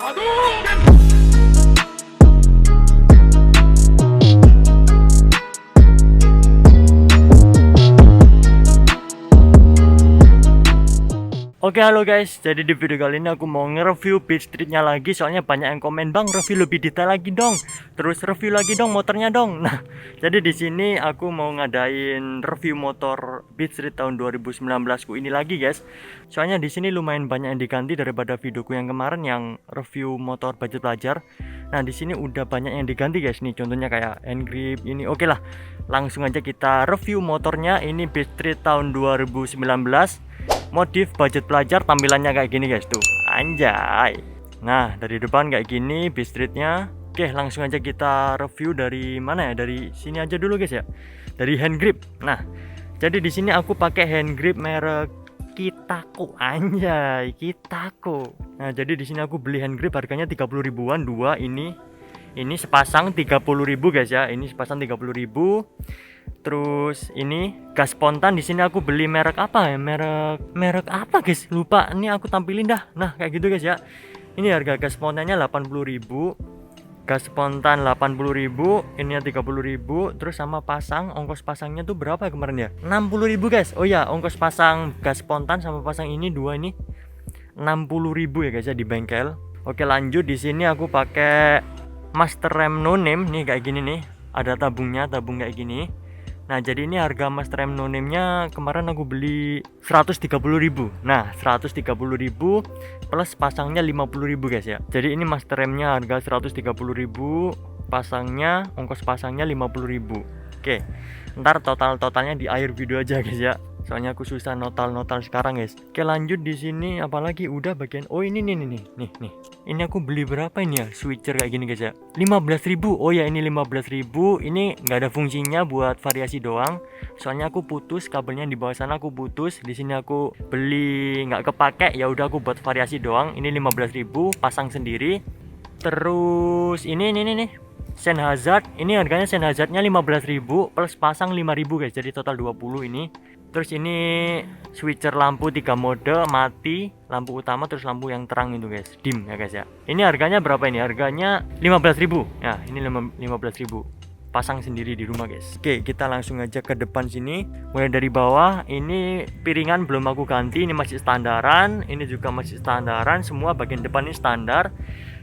Oke, halo guys, jadi di video kali ini aku mau nge-review Beat Street-nya lagi. Soalnya banyak yang komen, "Bang, review lebih detail lagi dong. Terus review lagi dong motornya dong." Nah, jadi di sini aku mau ngadain review motor Beat Street tahun 2019 ku ini lagi, guys. Soalnya di sini lumayan banyak yang diganti daripada videoku yang kemarin yang review motor budget pelajar. Nah, di sini udah banyak yang diganti, guys. Nih contohnya kayak hand grip ini. Oke lah, langsung aja kita review motornya. Ini Beat Street tahun 2019. Modif budget pelajar, tampilannya kayak gini guys, tuh anjay. Nah, dari depan kayak gini Beat Street-nya. Oke, langsung aja kita review dari mana ya? Dari sini aja dulu guys ya. Dari hand grip. Nah, jadi di sini aku pakai hand grip merek Kitako, anjay, Kitako. Nah, jadi di sini aku beli hand grip harganya 30 ribuan dua ini. Ini sepasang 30 ribu guys ya. Ini sepasang 30 ribu. Terus ini gas spontan, di sini aku beli merek apa ya? Merek apa guys? Lupa. Ini aku tampilin dah. Nah, kayak gitu guys ya. Ini harga gas spontannya 80 ribu. Gas spontan 80 ribu, ini 30 ribu. Terus sama pasang, ongkos pasangnya tuh berapa ya kemarin ya? 60 ribu guys. Oh ya, ongkos pasang gas spontan sama pasang ini dua ini 60 ribu ya guys ya di bengkel. Oke, lanjut. Di sini aku pakai master rem no name nih kayak gini nih. Ada tabungnya, tabung kayak gini. Nah, jadi ini harga master rem no name-nya kemarin aku beli 130 ribu. Nah, 130 ribu plus pasangnya 50 ribu guys ya. Jadi ini master remnya harga 130 ribu, pasangnya, ongkos pasangnya 50 ribu. Oke, ntar totalnya di akhir video aja guys ya. Soalnya aku susah notal sekarang guys. Oke, lanjut. Di sini apalagi udah bagian. Oh, ini nih. Ini aku beli berapa ini ya? Switcher kayak gini guys ya. 15 ribu. Oh ya, ini 15 ribu. Ini nggak ada fungsinya, buat variasi doang. Soalnya aku putus kabelnya di bawah sana, aku putus. Di sini aku beli nggak kepake, ya udah aku buat variasi doang. Ini 15 ribu, pasang sendiri. Terus ini Sennheiser. Ini harganya Sennheisernya 15 ribu plus pasang 5 ribu guys. Jadi total 20 ini. Terus ini switcher lampu 3 mode, mati, lampu utama, terus lampu yang terang itu guys, dim ya guys ya. Ini harganya berapa ini? Harganya 15 ribu. Ya, ini 15 ribu. Pasang sendiri di rumah guys. Oke, kita langsung aja ke depan sini. Mulai dari bawah, ini piringan belum aku ganti, ini masih standaran, ini juga masih standaran, semua bagian depan ini standar.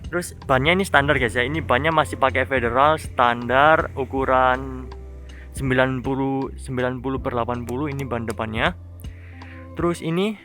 Terus bannya ini standar guys ya. Ini bannya masih pakai Federal standar ukuran 90/80, ini ban depannya. Terus ini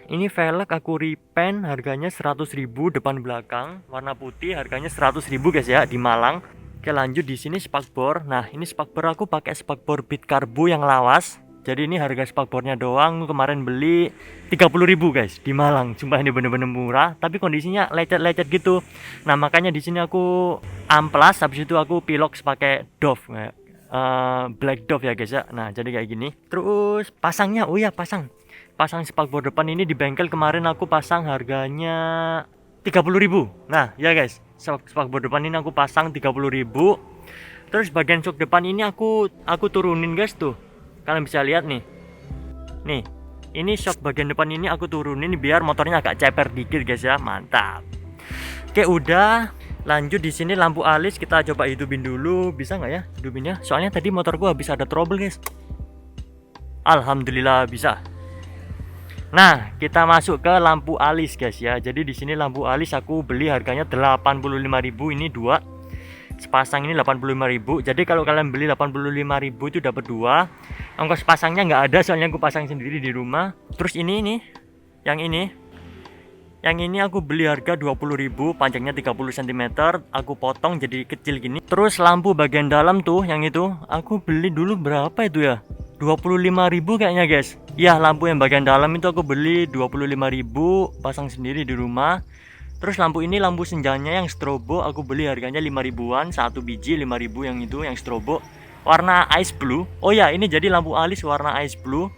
velg aku repaint, harganya 100 ribu depan belakang, warna putih, harganya 100 ribu guys ya di Malang. Oke, lanjut. Di sini spakbor. Nah, ini spakbor aku pakai spakbor Beat Karbu yang lawas. Jadi ini harga spakbornya doang kemarin beli 30 ribu guys di Malang. Sumpah ini bener-bener murah, tapi kondisinya lecet-lecet gitu. Nah, makanya di sini aku amplas, habis itu aku pilox pakai Dove. Black Dove ya guys ya. Nah, jadi kayak gini. Terus pasangnya, oh ya, pasang spakbor depan ini di bengkel kemarin aku pasang harganya 30 ribu. Nah ya guys, spakbor depan ini aku pasang 30 ribu. Terus bagian shock depan ini aku turunin guys, tuh kalian bisa lihat nih, ini shock bagian depan ini aku turunin biar motornya agak ceper dikit guys ya. Mantap. Oke, udah. Lanjut. Di sini lampu alis kita coba hidupin dulu, bisa nggak ya hidupinnya? Soalnya tadi motorku habis ada trouble guys. Alhamdulillah bisa. Nah, kita masuk ke lampu alis guys ya. Jadi di sini lampu alis aku beli harganya 85 ribu, ini dua. Sepasang ini 85 ribu. Jadi kalau kalian beli 85 ribu itu dapat dua. Ongkos pasangnya nggak ada, soalnya aku pasang sendiri di rumah. Terus yang ini aku beli harga 20 ribu, panjangnya 30 cm, aku potong jadi kecil gini. Terus lampu bagian dalam tuh, yang itu aku beli dulu berapa itu ya? 25 ribu kayaknya guys. Ya, lampu yang bagian dalam itu aku beli 25 ribu, pasang sendiri di rumah. Terus lampu ini, lampu senjanya yang strobo, aku beli harganya 5 ribuan, satu biji 5 ribu yang itu, yang strobo. Warna ice blue. Oh ya, ini jadi lampu alis warna ice blue.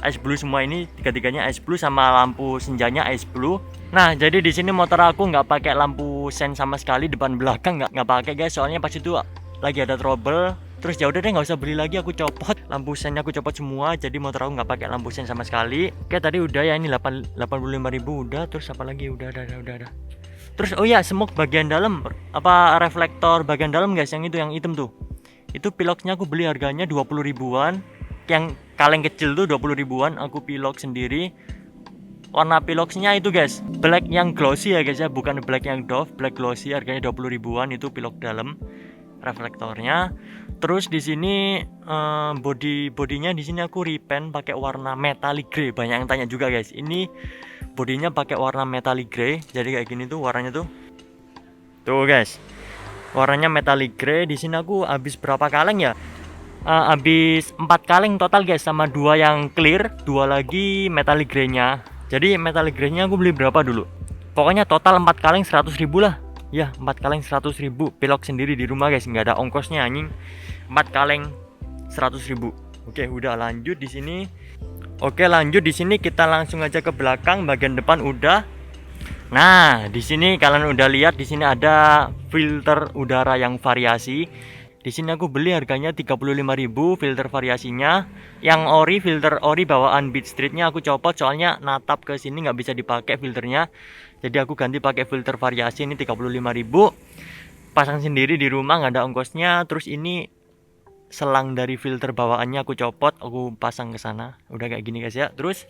Ice blue semua ini, tiga-tiganya ice blue, sama lampu senjanya ice blue. Nah, jadi di sini motor aku nggak pakai lampu sen sama sekali, depan belakang nggak pakai guys. Soalnya pas itu lagi ada trouble. Terus ya udah deh, nggak usah beli lagi, aku copot lampu sennya, aku copot semua. Jadi motor aku nggak pakai lampu sen sama sekali. Oke, tadi udah ya, ini 85 ribu udah. Terus apa lagi? Udah. Terus oh ya, smoke bagian dalam, apa reflektor bagian dalam guys, yang itu yang hitam tuh. Itu piloknya aku beli harganya 20 ribuan. Yang kaleng kecil tuh 20 ribuan, aku pilok sendiri. Warna piloksnya itu guys, black yang glossy ya guys ya, bukan black yang doff, black glossy, harganya 20 ribuan itu pilok dalam reflektornya. Terus di sini bodinya di sini aku repaint pakai warna metallic grey. Banyak yang tanya juga guys. Ini bodinya pakai warna metallic grey. Jadi kayak gini tuh warnanya tuh. Tuh guys. Warnanya metallic grey. Di sini aku habis berapa kaleng ya? Habis 4 kaleng total guys, sama 2 yang clear, 2 lagi metallic grey-nya. Jadi metallic grey-nya aku beli berapa dulu? Pokoknya total 4 kaleng 100 ribu lah. Ya 4 kaleng 100 ribu, pilok sendiri di rumah guys, nggak ada ongkosnya anjing. 4 kaleng 100 ribu. Oke, udah lanjut di sini. Oke, lanjut di sini kita langsung aja ke belakang, bagian depan udah. Nah, di sini kalian udah lihat, di sini ada filter udara yang variasi. Di sini aku beli harganya 35.000 filter variasinya. Yang ori, filter ori bawaan Beat Streetnya aku copot soalnya natap ke sini nggak bisa dipakai filternya. Jadi aku ganti pakai filter variasi, ini 35.000. Pasang sendiri di rumah, nggak ada ongkosnya. Terus ini selang dari filter bawaannya aku copot, aku pasang ke sana. Udah kayak gini guys ya. Terus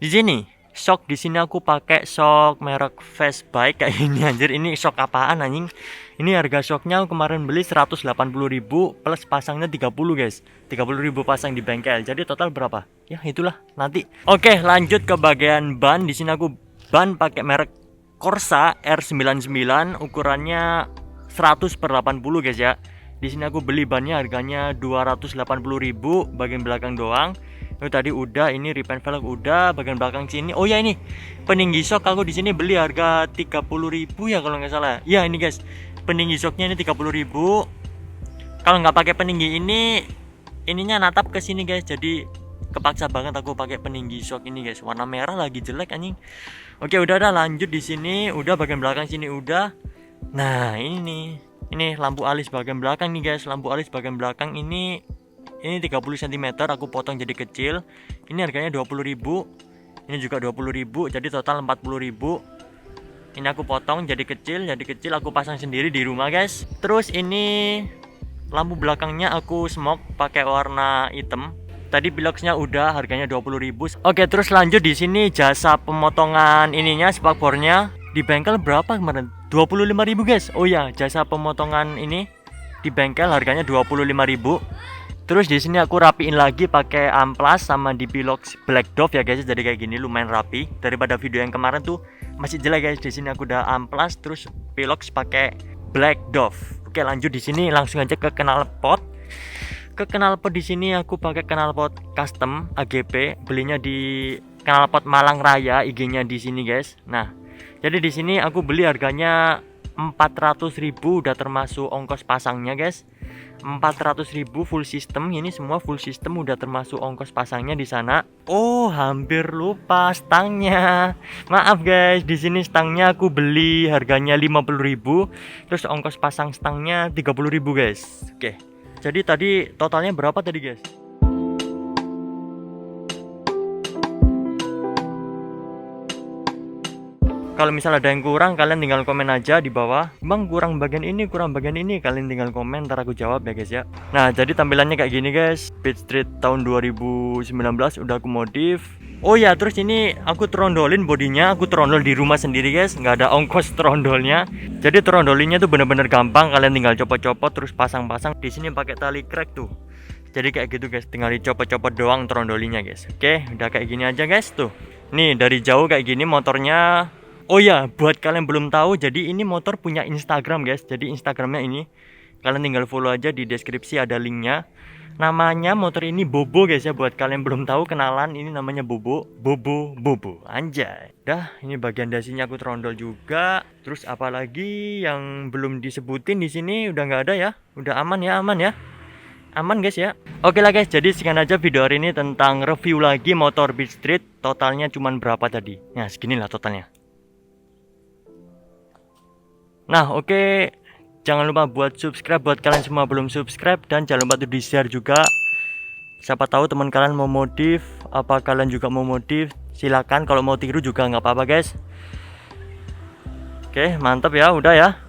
di sini shock, di sini aku pakai shock merek Fastbike kayak ini anjir. Ini shock apaan anjing? Ini harga shocknya kemarin beli 180.000 plus pasangnya 30 guys. 30.000 pasang di bengkel. Jadi total berapa? Ya itulah nanti. Oke, lanjut ke bagian ban. Di sini aku ban pakai merek Corsa R99, ukurannya 100/80 guys ya. Di sini aku beli bannya harganya 280.000 bagian belakang doang. Itu tadi udah, ini repaint velg udah, bagian belakang sini. Oh ya, ini peninggi shock aku di sini beli harga 30.000 ya kalau nggak salah. Ya ini guys, peninggi shocknya ini 30.000. Kalau nggak pakai peninggi ini, ininya natap ke sini guys. Jadi kepaksa banget aku pakai peninggi shock ini guys. Warna merah lagi jelek anjing. Oke, udah lanjut di sini, udah bagian belakang sini udah. Nah, ini nih. Ini lampu alis bagian belakang nih guys. Lampu alis bagian belakang ini 30 cm aku potong jadi kecil. Ini harganya 20.000. Ini juga 20.000, jadi total 40.000. Ini aku potong jadi kecil aku pasang sendiri di rumah guys. Terus ini lampu belakangnya aku smoke pakai warna hitam. Tadi piloksnya udah, harganya 20.000. Oke, terus lanjut di sini jasa pemotongan ininya, spakbornya di bengkel berapa kemarin? 25.000 guys. Oh ya, jasa pemotongan ini di bengkel harganya 25.000. Terus di sini aku rapiin lagi pakai amplas sama di piloks Black Dove ya guys. Jadi kayak gini lumayan rapi daripada video yang kemarin tuh masih jelek guys. Di sini aku udah amplas terus piloks pakai Black Dove. Oke, lanjut di sini langsung aja ke knalpot. Ke knalpot di sini aku pakai knalpot custom AGP, belinya di knalpot Malang Raya, IG-nya di sini guys. Nah, jadi di sini aku beli harganya 400.000 udah termasuk ongkos pasangnya guys. 400.000 full system, ini semua full system udah termasuk ongkos pasangnya di sana. Oh, hampir lupa stangnya. Maaf guys, di sini stangnya aku beli harganya 50.000, terus ongkos pasang stangnya 30.000 guys. Oke. Jadi tadi totalnya berapa tadi guys? Kalau misalnya ada yang kurang, kalian tinggal komen aja di bawah. Bang, kurang bagian ini, kalian tinggal komen, ntar aku jawab ya guys ya. Nah, jadi tampilannya kayak gini guys. Beat Street tahun 2019 udah aku modif. Oh ya, terus ini aku trondolin bodinya, aku trondol di rumah sendiri guys, nggak ada ongkos trondolnya. Jadi trondolinnya tuh bener-bener gampang, kalian tinggal copot-copot terus pasang-pasang. Di sini pakai tali crack tuh. Jadi kayak gitu guys, tinggal dicopot-copot doang trondolinya guys. Oke, udah kayak gini aja guys tuh. Nih dari jauh kayak gini motornya. Oh ya, buat kalian belum tahu, jadi ini motor punya Instagram guys. Jadi Instagramnya ini kalian tinggal follow aja, di deskripsi ada linknya. Namanya motor ini Bobo guys ya, buat kalian belum tahu kenalan, ini namanya Bobo anjay. Dah, ini bagian dasinya aku trondol juga. Terus apalagi yang belum disebutin di sini udah nggak ada ya. Udah aman ya aman guys ya. Oke lah guys, jadi sekian aja video hari ini tentang review lagi motor Beat Street. Totalnya cuman berapa tadi? Nah, seginilah totalnya. Nah, oke. Jangan lupa buat subscribe buat kalian semua belum subscribe, dan jangan lupa tuh di share juga. Siapa tahu teman kalian mau modif, apa kalian juga mau modif, silakan. Kalau mau tiru juga nggak apa-apa guys. Oke, mantap ya, udah ya.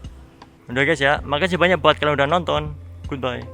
Udah guys ya. Makasih banyak buat kalian udah nonton. Goodbye.